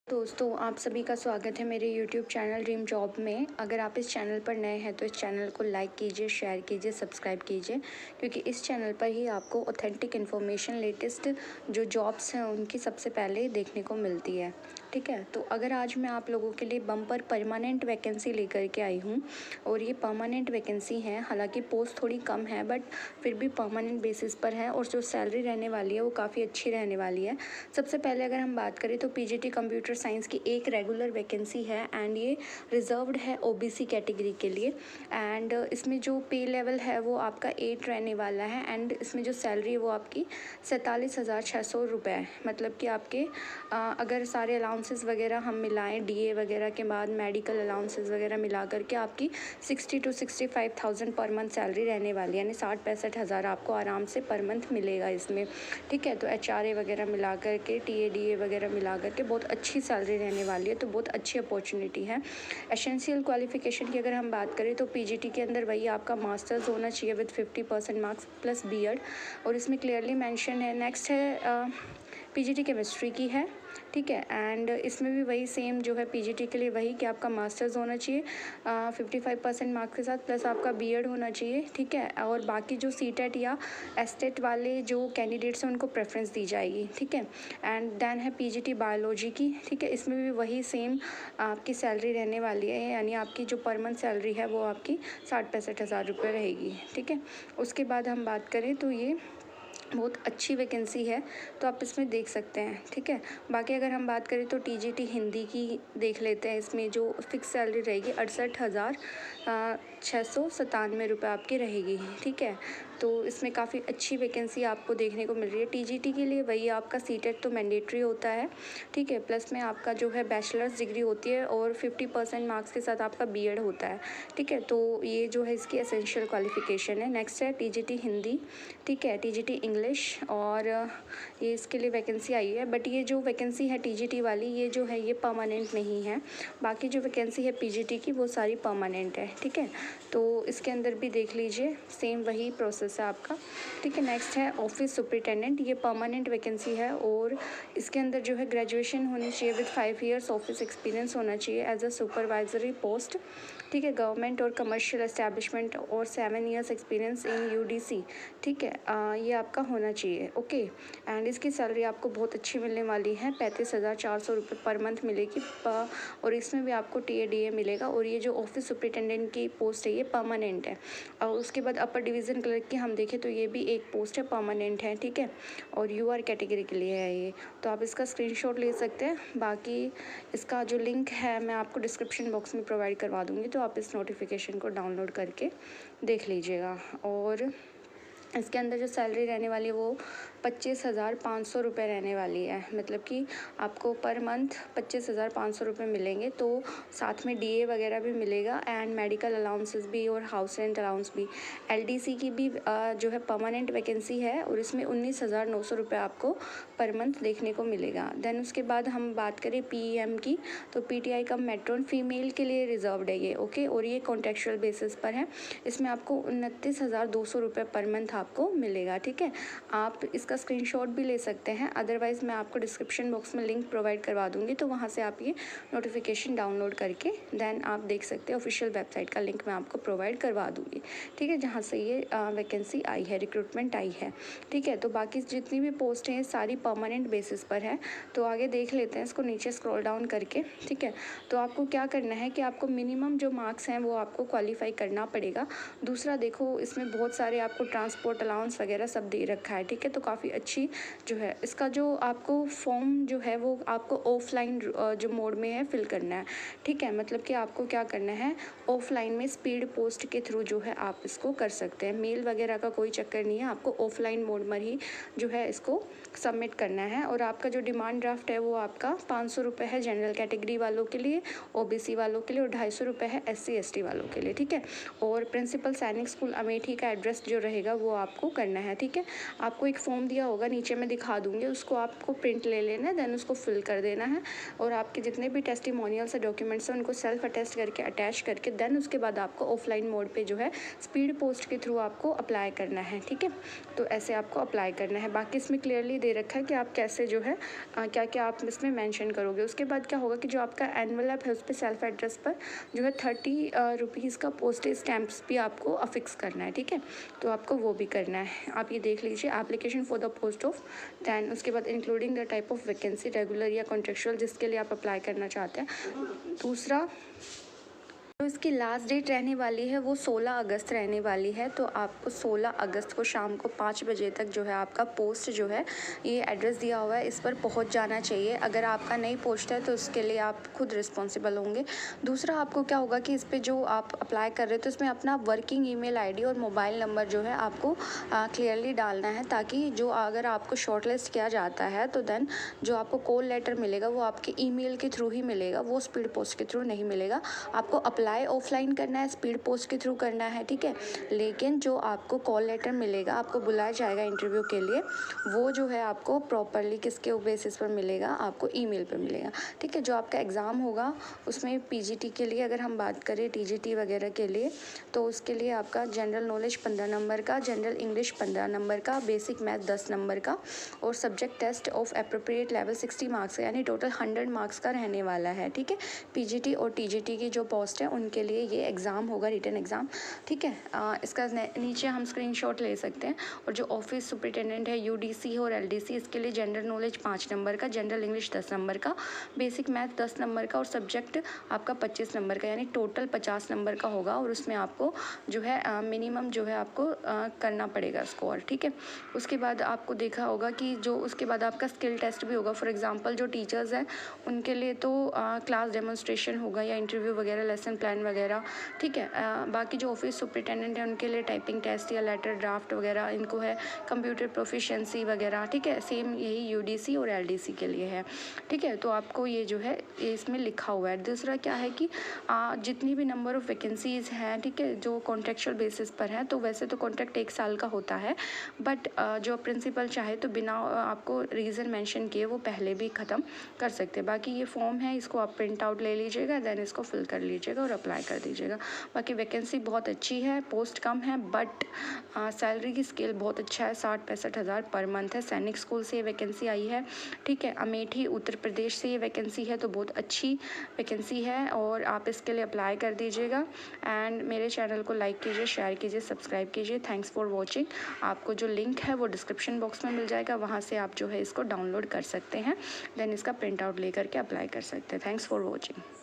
दोस्तों, आप सभी का स्वागत है मेरे YouTube चैनल ड्रीम जॉब में। अगर आप इस चैनल पर नए हैं तो इस चैनल को लाइक कीजिए, शेयर कीजिए, सब्सक्राइब कीजिए, क्योंकि इस चैनल पर ही आपको ऑथेंटिक इन्फॉर्मेशन, लेटेस्ट जो जॉब्स हैं उनकी सबसे पहले देखने को मिलती है। ठीक है, तो अगर आज मैं आप लोगों के लिए बम्पर परमानेंट वैकेंसी लेकर के आई हूँ और ये परमानेंट वैकेंसी है। हालांकि पोस्ट थोड़ी कम है बट फिर भी परमानेंट बेसिस पर है और जो सैलरी रहने वाली है वो काफ़ी अच्छी रहने वाली है। सबसे पहले अगर हम बात करें तो पीजीटी कंप्यूटर साइंस की एक रेगुलर वैकेंसी है एंड ये रिजर्व्ड है ओबीसी कैटेगरी के लिए। एंड इसमें जो पे लेवल है वो आपका 8 रहने वाला है एंड इसमें जो सैलरी है वो आपकी 47,600 रुपये है। मतलब कि आपके अगर सारे अलाउंसेस वगैरह हम मिलाएं, डीए वगैरह के बाद मेडिकल अलाउंसेस वगैरह मिला करके आपकी 60 to 65,000 पर मंथ सैलरी रहने वाली है, यानी 60-65 हज़ार आपको आराम से पर मंथ मिलेगा इसमें। ठीक है, तो एचआरए वगैरह मिला करके, टीएडीए वगैरह मिला करके बहुत अच्छी सैलरी रहने वाली है, तो बहुत अच्छी अपॉर्चुनिटी है। एसेंशियल क्वालिफिकेशन की अगर हम बात करें तो पीजीटी के अंदर वही आपका मास्टर्स होना चाहिए विद 50% मार्क्स प्लस बीएड, और इसमें क्लियरली मेंशन है। नेक्स्ट है पीजीटी केमिस्ट्री की है। ठीक है, एंड इसमें भी वही सेम जो है पीजीटी के लिए वही कि आपका मास्टर्स होना चाहिए 55% मार्क्स के साथ प्लस आपका बीएड होना चाहिए। ठीक है, और बाकी जो सीटेट या एस्टेट वाले जो कैंडिडेट्स हैं उनको प्रेफरेंस दी जाएगी। ठीक है, एंड देन है पीजीटी बायोलॉजी की। ठीक है, इसमें भी वही सेम आपकी सैलरी रहने वाली है, यानी आपकी जो पर मंथ सैलरी है वो आपकी 60-65 हज़ार रुपये रहेगी। ठीक है, उसके बाद हम बात करें तो ये बहुत अच्छी वैकेंसी है, तो आप इसमें देख सकते हैं। ठीक है, बाकी अगर हम बात करें तो टीजीटी हिंदी की देख लेते हैं। इसमें जो फिक्स सैलरी रहेगी 68,697 रुपये आपकी रहेगी। ठीक है, तो इसमें काफ़ी अच्छी वैकेंसी आपको देखने को मिल रही है। टीजीटी के लिए वही आपका सीटेट तो मैंडेटरी होता है। ठीक है, प्लस में आपका जो है बैचलर्स डिग्री होती है और 50% मार्क्स के साथ आपका बीएड होता है। ठीक है, तो ये जो है इसकी एसेंशियल क्वालिफिकेशन है। नेक्स्ट है टीजीटी हिंदी। ठीक है, टीजीटी इंग्लिश, और ये इसके लिए वैकेंसी आई है, बट ये जो वैकेंसी है टीजीटी वाली ये जो है ये परमानेंट नहीं है। बाकी जो वैकेंसी है पीजीटी की वो सारी परमानेंट है। ठीक है, तो इसके अंदर भी देख लीजिए सेम वही प्रोसेस है आपका। ठीक है, नेक्स्ट है ऑफिस सुपरिटेंडेंट। ये परमानेंट वैकेंसी है और इसके अंदर जो है ग्रेजुएशन होनी चाहिए विद 5 ईयर्स ऑफिस एक्सपीरियंस होना चाहिए एज अ सुपरवाइजरी पोस्ट। ठीक है, गवर्नमेंट और कमर्शियल एस्टैब्लिशमेंट और 7 ईयर्स एक्सपीरियंस इन यूडीसी। ठीक है, ये आपका होना चाहिए। ओके, एंड इसकी सैलरी आपको बहुत अच्छी मिलने वाली है, 35,400 रुपये पर मंथ मिलेगी और इसमें भी आपको टीएडीए मिलेगा। और ये जो ऑफिस सुपरिटेंडेंट की पोस्ट है ये परमानेंट है। और उसके बाद अपर डिवीज़न क्लर्क की हम देखें तो ये भी एक पोस्ट है, परमानेंट है। ठीक है, और यूआर कैटेगरी के लिए है ये, तो आप इसका स्क्रीनशॉट ले सकते हैं। बाकी इसका जो लिंक है मैं आपको डिस्क्रिप्शन बॉक्स में प्रोवाइड करवा दूँगी, तो आप इस नोटिफिकेशन को डाउनलोड करके देख लीजिएगा। और इसके अंदर जो सैलरी रहने वाली है वो 25,500 रुपये रहने वाली है। मतलब कि आपको पर मंथ 25,500 रुपये मिलेंगे, तो साथ में डीए वगैरह भी मिलेगा एंड मेडिकल अलाउंसेस भी और हाउस रेंट अलाउंस भी। एलडीसी की भी जो है परमानेंट वैकेंसी है और इसमें 19,900 रुपये आपको पर मंथ देखने को मिलेगा। देन उसके बाद हम बात करें पीएम की, तो पीटीआई कम मेट्रोन फीमेल के लिए रिजर्व्ड है ये। ओके, और ये कॉन्ट्रेक्चुअल बेसिस पर है। इसमें आपको 29,200 रुपये पर मंथ आपको मिलेगा। ठीक है, आप इसका स्क्रीनशॉट भी ले सकते हैं, अदरवाइज़ मैं आपको डिस्क्रिप्शन बॉक्स में लिंक प्रोवाइड करवा दूंगी, तो वहाँ से आप ये नोटिफिकेशन डाउनलोड करके देन आप देख सकते हैं। ऑफिशियल वेबसाइट का लिंक मैं आपको प्रोवाइड करवा दूंगी। ठीक है, जहाँ से ये वैकेंसी आई है, रिक्रूटमेंट आई है। ठीक है, तो बाकी जितनी भी पोस्ट हैं सारी परमानेंट बेसिस पर है। तो आगे देख लेते हैं इसको नीचे स्क्रॉल डाउन करके। ठीक है, तो आपको क्या करना है कि आपको मिनिमम जो मार्क्स हैं वो आपको क्वालिफाई करना पड़ेगा। दूसरा देखो, इसमें बहुत सारे आपको ट्रांसपोर्ट अलाउंस वगैरह सब दे रखा है। ठीक है, तो काफ़ी अच्छी जो है इसका जो आपको फॉर्म जो है वो आपको ऑफलाइन जो मोड में है फिल करना है। ठीक है, मतलब कि आपको क्या करना है, ऑफलाइन में स्पीड पोस्ट के थ्रू जो है आप इसको कर सकते हैं। मेल वगैरह का कोई चक्कर नहीं है, आपको ऑफलाइन मोड में ही जो है इसको सबमिट करना है। और आपका जो डिमांड ड्राफ्ट है वो आपका 500 रुपये है जनरल कैटेगरी वालों के लिए, ओबीसी वालों के लिए, और 250 रुपये है SC ST वालों के लिए। ठीक है, और प्रिंसिपल सैनिक स्कूल अमेठी का एड्रेस जो रहेगा वो आपको करना है। ठीक है, आपको एक फॉर्म दिया होगा नीचे मैं दिखा दूँगी, उसको आपको प्रिंट ले लेना है, देन उसको फिल कर देना है और आपके जितने भी टेस्टिमोनियल्स या डॉक्यूमेंट्स हैं उनको सेल्फ अटेस्ट करके अटैच करके देन उसके बाद आपको ऑफलाइन मोड पे जो है स्पीड पोस्ट के थ्रू आपको अप्लाई करना है। ठीक है, तो ऐसे आपको अप्लाई करना है। बाकी इसमें क्लियरली दे रखा है कि आप कैसे जो है क्या क्या आप इसमें मेंशन करोगे। उसके बाद क्या होगा कि जो आपका एनवेलप है उस पर सेल्फ एड्रेस पर जो है 30 रुपीज़ का पोस्टेज स्टैम्प्स भी आपको अफिक्स करना है। ठीक है, तो आपको वो भी करना है। आप ये देख लीजिए, application for the post of, then उसके बाद including the type of vacancy, regular या कॉन्ट्रेक्चुअल, जिसके लिए आप अप्लाई करना चाहते हैं। दूसरा तो इसकी लास्ट डेट रहने वाली है वो 16 अगस्त रहने वाली है। तो आपको 16 अगस्त को शाम को 5 बजे तक जो है आपका पोस्ट जो है, ये एड्रेस दिया हुआ है, इस पर पहुंच जाना चाहिए। अगर आपका नहीं पहुंचता है तो उसके लिए आप खुद रिस्पॉन्सिबल होंगे। दूसरा आपको क्या होगा कि इस पर जो आप अप्लाई कर रहे हो तो इसमें अपना वर्किंग ईमेल आईडी और मोबाइल नंबर जो है आपको क्लियरली डालना है, ताकि जो अगर आपको शॉर्टलिस्ट किया जाता है तो देन जो आपको कॉल लेटर मिलेगा वो आपके ईमेल के थ्रू ही मिलेगा, वो स्पीड पोस्ट के थ्रू नहीं मिलेगा। आपको अप्लाई ऑफलाइन करना है, स्पीड पोस्ट के थ्रू करना है। ठीक है, लेकिन जो आपको कॉल लेटर मिलेगा, आपको बुलाया जाएगा इंटरव्यू के लिए, वो जो है आपको प्रॉपरली किसके बेसिस पर मिलेगा, आपको ईमेल पर मिलेगा। ठीक है, जो आपका एग्ज़ाम होगा उसमें पीजीटी के लिए अगर हम बात करें, टीजीटी वगैरह के लिए, तो उसके लिए आपका जनरल नॉलेज 15 नंबर का, जनरल इंग्लिश 15 नंबर का, बेसिक मैथ 10 नंबर का और subject test of appropriate level 60 marks का, यानी टोटल 100 मार्क्स का रहने वाला है। ठीक है, पीजीटी और टीजीटी की जो पोस्ट है उनके लिए ये एग्ज़ाम होगा, रिटन एग्ज़ाम। ठीक है, इसका नीचे हम स्क्रीनशॉट ले सकते हैं। और जो ऑफिस सुपरिटेंडेंट है यूडीसी और एलडीसी, इसके लिए जनरल नॉलेज 5 नंबर का, जनरल इंग्लिश 10 नंबर का, बेसिक मैथ 10 नंबर का और सब्जेक्ट आपका 25 नंबर का, यानी टोटल 50 नंबर का होगा। और उसमें आपको जो है मिनिमम जो है आपको करना पड़ेगा स्कोर। ठीक है, उसके बाद आपको देखा होगा कि जो उसके बाद आपका स्किल टेस्ट भी होगा। फॉर एग्जांपल जो टीचर्स हैं उनके लिए तो क्लास डेमोन्स्ट्रेशन होगा या इंटरव्यू वगैरह, लेसन प्लान वगैरह। ठीक है, बाकी जो ऑफिस सुपरिटेंडेंट है उनके लिए टाइपिंग टेस्ट या लेटर ड्राफ्ट वगैरह, इनको है कंप्यूटर प्रोफिशिएंसी वगैरह। ठीक है, सेम यही यूडीसी और एलडीसी के लिए है। ठीक है, तो आपको ये जो है ये इसमें लिखा हुआ है। दूसरा क्या है कि जितनी भी नंबर ऑफ़ वैकेंसीज़ हैं, ठीक है, जो कॉन्ट्रेक्चुअल बेसिस पर है, तो वैसे तो कॉन्ट्रैक्ट 1 साल का होता है, बट जो प्रिंसिपल चाहे तो बिना आपको रीज़न मेंशन किए वो पहले भी ख़त्म कर सकते हैं। बाकी ये फॉर्म है, इसको आप प्रिंट आउट ले लीजिएगा, देन इसको फिल कर लीजिएगा और अप्लाई कर दीजिएगा। बाकी वैकेंसी बहुत अच्छी है, पोस्ट कम है, बट सैलरी की स्केल बहुत अच्छा है, 60-65 हज़ार पर मंथ है। सैनिक स्कूल से ये वैकेंसी आई है। ठीक है, अमेठी उत्तर प्रदेश से ये वैकेंसी है, तो बहुत अच्छी वैकेंसी है और आप इसके लिए अप्लाई कर दीजिएगा। एंड मेरे चैनल को लाइक कीजिए, शेयर कीजिए, सब्सक्राइब कीजिए। Thanks for watching. आपको जो लिंक है वो डिस्क्रिप्शन बॉक्स में मिल जाएगा, वहाँ से आप जो है इसको डाउनलोड कर सकते हैं, देन इसका प्रिंट आउट लेकर के अप्लाई कर सकते हैं। Thanks for watching.